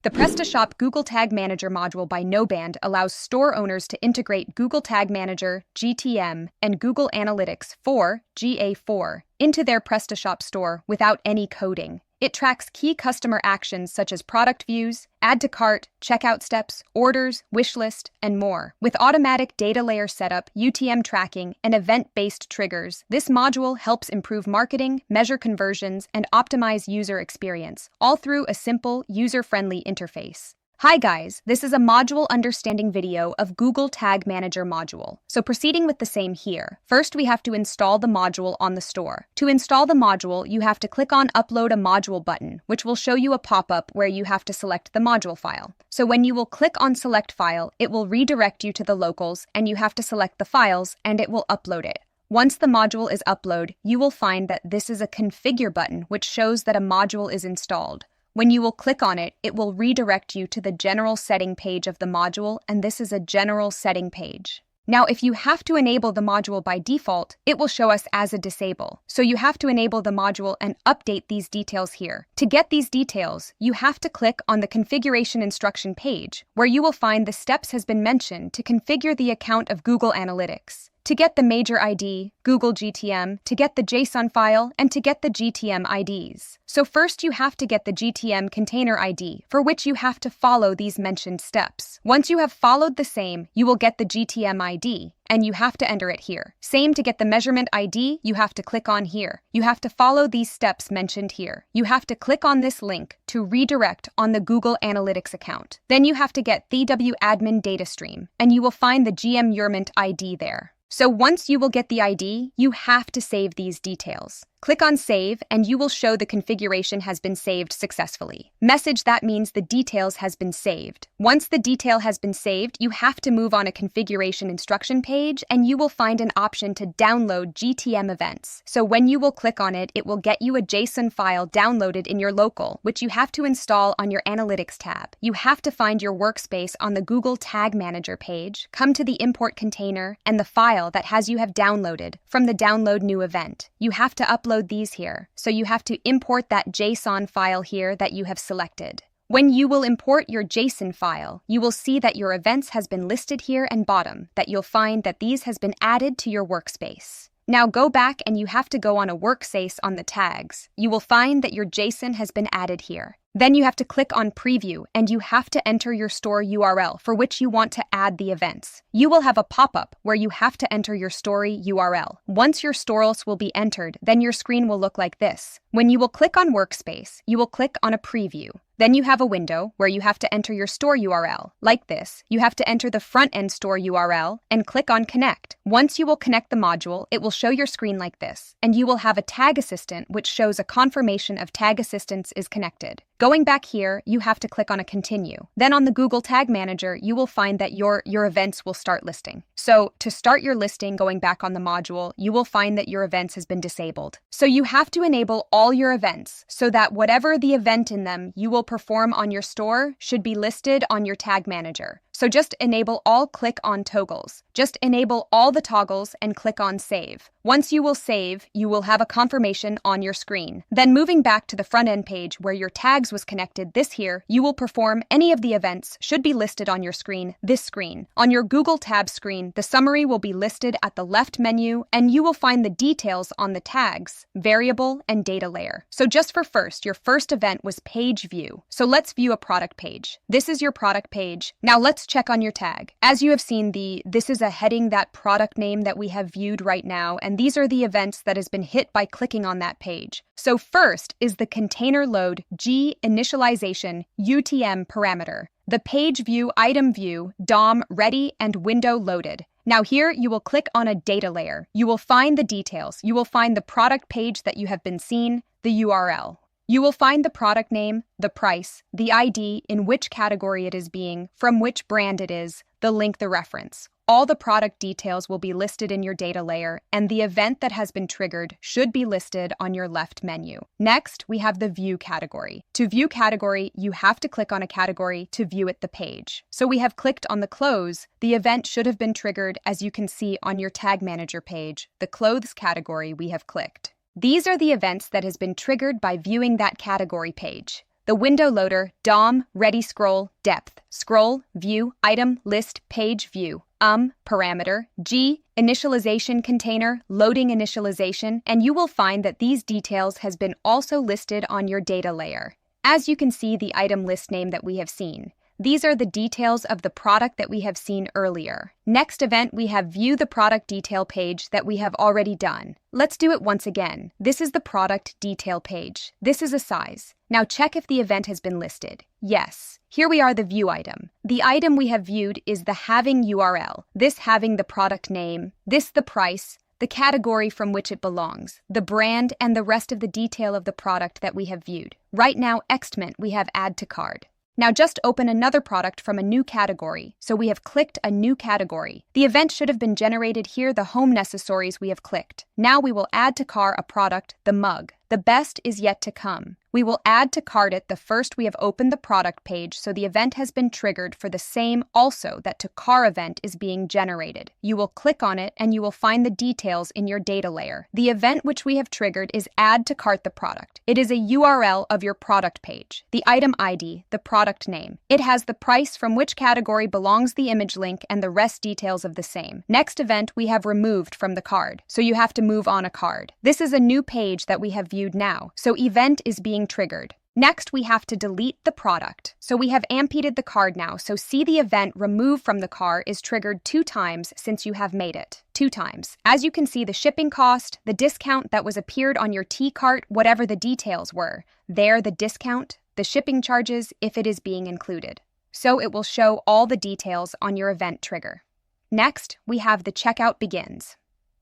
The Prestashop Google Tag Manager module by Knowband allows store owners to integrate Google Tag Manager, GTM, and Google Analytics 4, GA4, into their Prestashop store without any coding. It tracks key customer actions such as product views, add to cart, checkout steps, orders, wish list, and more. With automatic data layer setup, UTM tracking, and event-based triggers, this module helps improve marketing, measure conversions, and optimize user experience, all through a simple, user-friendly interface. Hi guys, this is a module understanding video of Google Tag Manager module. So proceeding with the same here. First, we have to install the module on the store. To install the module, you have to click on Upload a Module button, which will show you a pop-up where you have to select the module file. So when you will click on Select File, it will redirect you to the locals, and you have to select the files, and it will upload it. Once the module is uploaded, you will find that this is a Configure button, which shows that a module is installed. When you will click on it, it will redirect you to the general setting page of the module, and this is a general setting page. Now, if you have to enable the module by default, it will show us as a disable. So you have to enable the module and update these details here. To get these details, you have to click on the configuration instruction page, where you will find the steps has been mentioned to configure the account of Google Analytics. To get the major ID, Google GTM, to get the JSON file, and to get the GTM IDs. So first you have to get the GTM container ID, for which you have to follow these mentioned steps. Once you have followed the same, you will get the GTM ID, and you have to enter it here. Same to get the measurement ID, you have to click on here. You have to follow these steps mentioned here. You have to click on this link to redirect on the Google Analytics account. Then you have to get the admin data stream, and you will find the GM Urment ID there. So once you will get the ID, you have to save these details. Click on Save, and you will show the configuration has been saved successfully. Message that means the details has been saved. Once the detail has been saved, you have to move on a configuration instruction page, and you will find an option to download GTM events. So when you will click on it, it will get you a JSON file downloaded in your local, which you have to install on your Analytics tab. You have to find your workspace on the Google Tag Manager page, come to the import container, and the file that has you have downloaded from the Download New event. You have to upload these here, so you have to import that JSON file here that you have selected. When you will import your JSON file, you will see that your events has been listed here and bottom, that you'll find that these has been added to your workspace. Now go back and you have to go on a workspace on the tags. You will find that your JSON has been added here. Then you have to click on Preview, and you have to enter your store URL for which you want to add the events. You will have a pop-up where you have to enter your story URL. Once your stores will be entered, then your screen will look like this. When you will click on Workspace, you will click on a Preview. Then you have a window where you have to enter your store URL. Like this, you have to enter the front-end store URL and click on Connect. Once you will connect the module, it will show your screen like this, and you will have a tag assistant which shows a confirmation of tag assistance is connected. Going back here, you have to click on a Continue. Then on the Google Tag Manager, you will find that your events will start listing. So to start your listing going back on the module, you will find that your events has been disabled. So you have to enable all your events so that whatever the event in them you will perform on your store should be listed on your Tag Manager. So just enable all, click on toggles. Just enable all the toggles and click on Save. Once you will save, you will have a confirmation on your screen. Then moving back to the front end page where your tags was connected, this here, you will perform any of the events should be listed on your screen, this screen. On your Google tab screen, the summary will be listed at the left menu, and you will find the details on the tags, variable, and data layer. So just for first, your first event was page view. So let's view a product page. This is your product page. Now let's check on your tag. As you have seen, this is a heading, that product name that we have viewed right now, and these are the events that has been hit by clicking on that page. So first is the container load G initialization UTM parameter, the page view, item view, DOM ready, and window loaded. Now here you will click on a data layer. You will find the details. You will find the product page that you have been seen, the URL. You will find the product name, the price, the ID, in which category it is being, from which brand it is, the link, the reference. All the product details will be listed in your data layer, and the event that has been triggered should be listed on your left menu. Next, we have the View category. To view category, you have to click on a category to view it the page. So we have clicked on the clothes. The event should have been triggered, as you can see on your Tag Manager page. The clothes category we have clicked. These are the events that has been triggered by viewing that category page. The window loader, DOM, ready scroll, depth, scroll, view, item, list, page, view, parameter, G, initialization container, loading initialization, and you will find that these details has been also listed on your data layer. As you can see the item list name that we have seen. These are the details of the product that we have seen earlier. Next event, we have view the product detail page that we have already done. Let's do it once again. This is the product detail page. This is a size. Now check if the event has been listed. Yes. Here we are the view item. The item we have viewed is the having URL. This having the product name. This the price. The category from which it belongs, the brand, and the rest of the detail of the product that we have viewed. Right now, Extment, we have add to cart. Now just open another product from a new category. So we have clicked a new category. The event should have been generated here, the home necessaries we have clicked. Now we will add to cart a product, the mug. The best is yet to come. We will add to cart it the first we have opened the product page, so the event has been triggered for the same also that to car event is being generated. You will click on it and you will find the details in your data layer. The event which we have triggered is add to cart the product. It is a URL of your product page. The item ID, the product name. It has the price from which category belongs the image link and the rest details of the same. Next event we have removed from the card, so you have to move on a card. This is a new page that we have viewed now, so event is being triggered. Next, we have to delete the product. So we have ampeded the card now, so see the event remove from the cart is triggered 2 times since you have made it. 2 times. As you can see, the shipping cost, the discount that was appeared on your T-cart, whatever the details were. There, the discount, the shipping charges, if it is being included. So it will show all the details on your event trigger. Next, we have the checkout begins.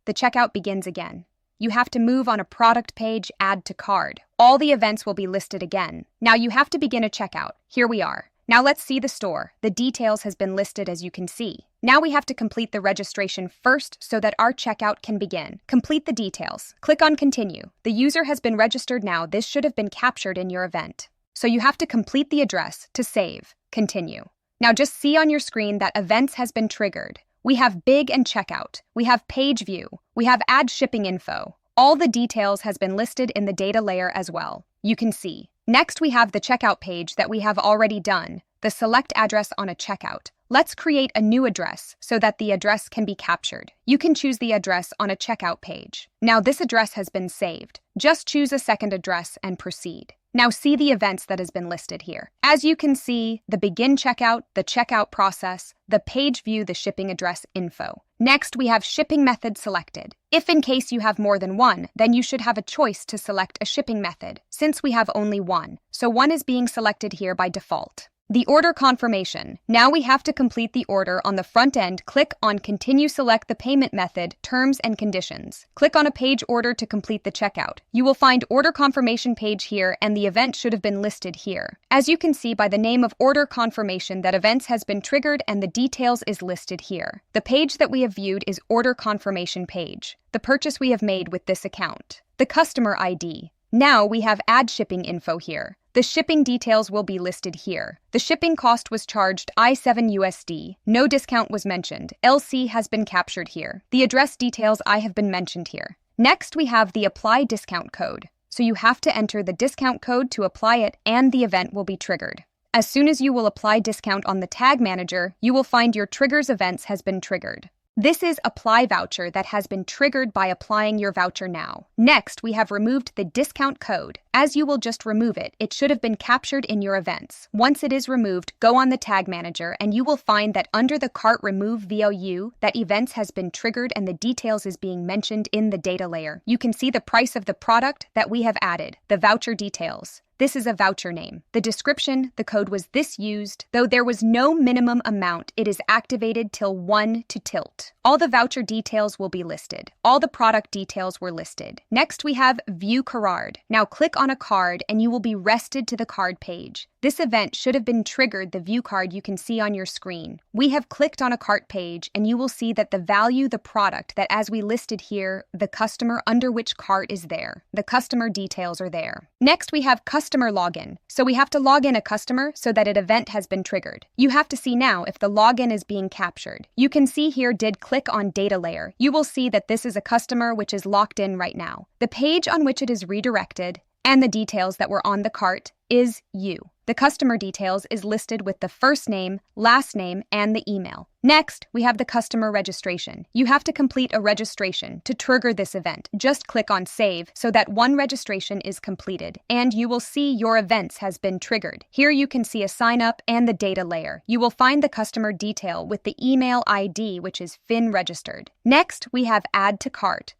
The checkout begins again. You have to move on a product page, add to card. All the events will be listed again. Now you have to begin a checkout. Here we are. Now let's see the store. The details has been listed as you can see. Now we have to complete the registration first so that our checkout can begin. Complete the details. Click on continue. The user has been registered now. This should have been captured in your event. So you have to complete the address to save. Continue. Now just see on your screen that events has been triggered. We have big and checkout. We have page view. We have add shipping info. All the details has been listed in the data layer as well. You can see. Next, we have the checkout page that we have already done. The select address on a checkout. Let's create a new address so that the address can be captured. You can choose the address on a checkout page. Now this address has been saved. Just choose a second address and proceed. Now see the events that has been listed here. As you can see, the begin checkout, the checkout process, the page view, the shipping address info. Next, we have shipping method selected. If in case you have more than one, then you should have a choice to select a shipping method, since we have only one. So one is being selected here by default. The order confirmation. Now we have to complete the order on the front end. Click on Continue, select the payment method, terms and conditions. Click on a page order to complete the checkout. You will find order confirmation page here and the event should have been listed here. As you can see by the name of order confirmation that events has been triggered and the details is listed here. The page that we have viewed is order confirmation page. The purchase we have made with this account. The customer ID. Now we have add shipping info here. The shipping details will be listed here. The shipping cost was charged I7 USD. No discount was mentioned. LC has been captured here. The address details I have been mentioned here. Next, we have the apply discount code. So you have to enter the discount code to apply it and the event will be triggered. As soon as you will apply discount on the tag manager, you will find your triggers events has been triggered. This is apply voucher that has been triggered by applying your voucher now. Next, we have removed the discount code. As you will just remove it, it should have been captured in your events. Once it is removed, go on the tag manager and you will find that under the cart remove VOU, that events has been triggered and the details is being mentioned in the data layer. You can see the price of the product that we have added, the voucher details. This is a voucher name. The description, the code was this used. Though there was no minimum amount, it is activated till 1 to tilt. All the voucher details will be listed. All the product details were listed. Next, we have View Card. Now click on a card and you will be rested to the card page. This event should have been triggered the view card you can see on your screen. We have clicked on a cart page and you will see that the value, the product that as we listed here, the customer under which cart is there. The customer details are there. Next, we have customer login. So we have to log in a customer so that an event has been triggered. You have to see now if the login is being captured. You can see here did click on data layer. You will see that this is a customer which is locked in right now. The page on which it is redirected and the details that were on the cart is you. The customer details is listed with the first name, last name, and the email. Next, we have the customer registration. You have to complete a registration to trigger this event. Just click on Save so that one registration is completed, and you will see your events has been triggered. Here you can see a sign up and the data layer. You will find the customer detail with the email ID, which is FIN registered. Next, we have Add to Cart.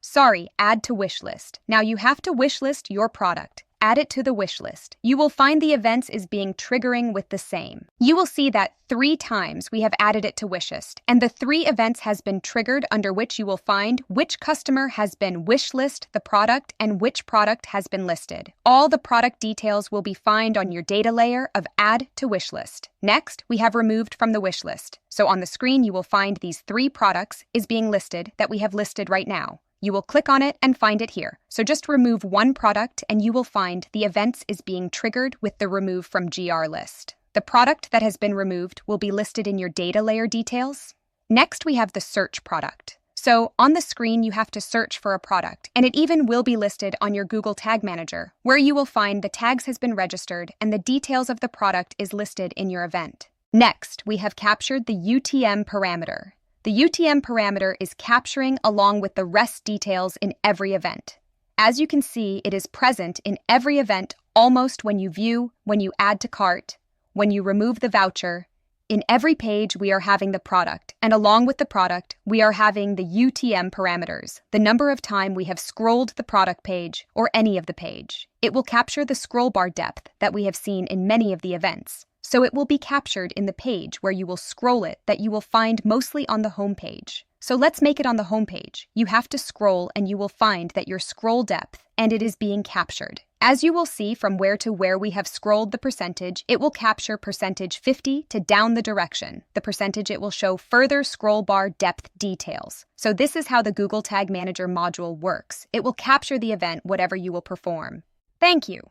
Add to Wish List. Now you have to wish list your product. Add it to the wish list. You will find the events is being triggering with the same. You will see that 3 times we have added it to wish list, and the 3 events has been triggered under which you will find which customer has been wish list the product and which product has been listed. All the product details will be found on your data layer of Add to Wish List. Next, we have removed from the wish list. So on the screen, you will find these 3 products is being listed that we have listed right now. You will click on it and find it here. So just remove one product and you will find the events is being triggered with the remove from GR list. The product that has been removed will be listed in your data layer details. Next, we have the search product. So on the screen, you have to search for a product, and it even will be listed on your Google Tag Manager, where you will find the tags has been registered and the details of the product is listed in your event. Next, we have captured the UTM parameter. The UTM parameter is capturing along with the rest details in every event. As you can see, it is present in every event almost when you view, when you add to cart, when you remove the voucher. In every page, we are having the product, and along with the product, we are having the UTM parameters, the number of time we have scrolled the product page or any of the page. It will capture the scroll bar depth that we have seen in many of the events. So it will be captured in the page where you will scroll it that you will find mostly on the home page. So let's make it on the home page. You have to scroll and you will find that your scroll depth and it is being captured. As you will see from where to where we have scrolled the percentage, it will capture percentage 50 to down the direction. The percentage it will show further scroll bar depth details. So this is how the Google Tag Manager module works. It will capture the event whatever you will perform. Thank you.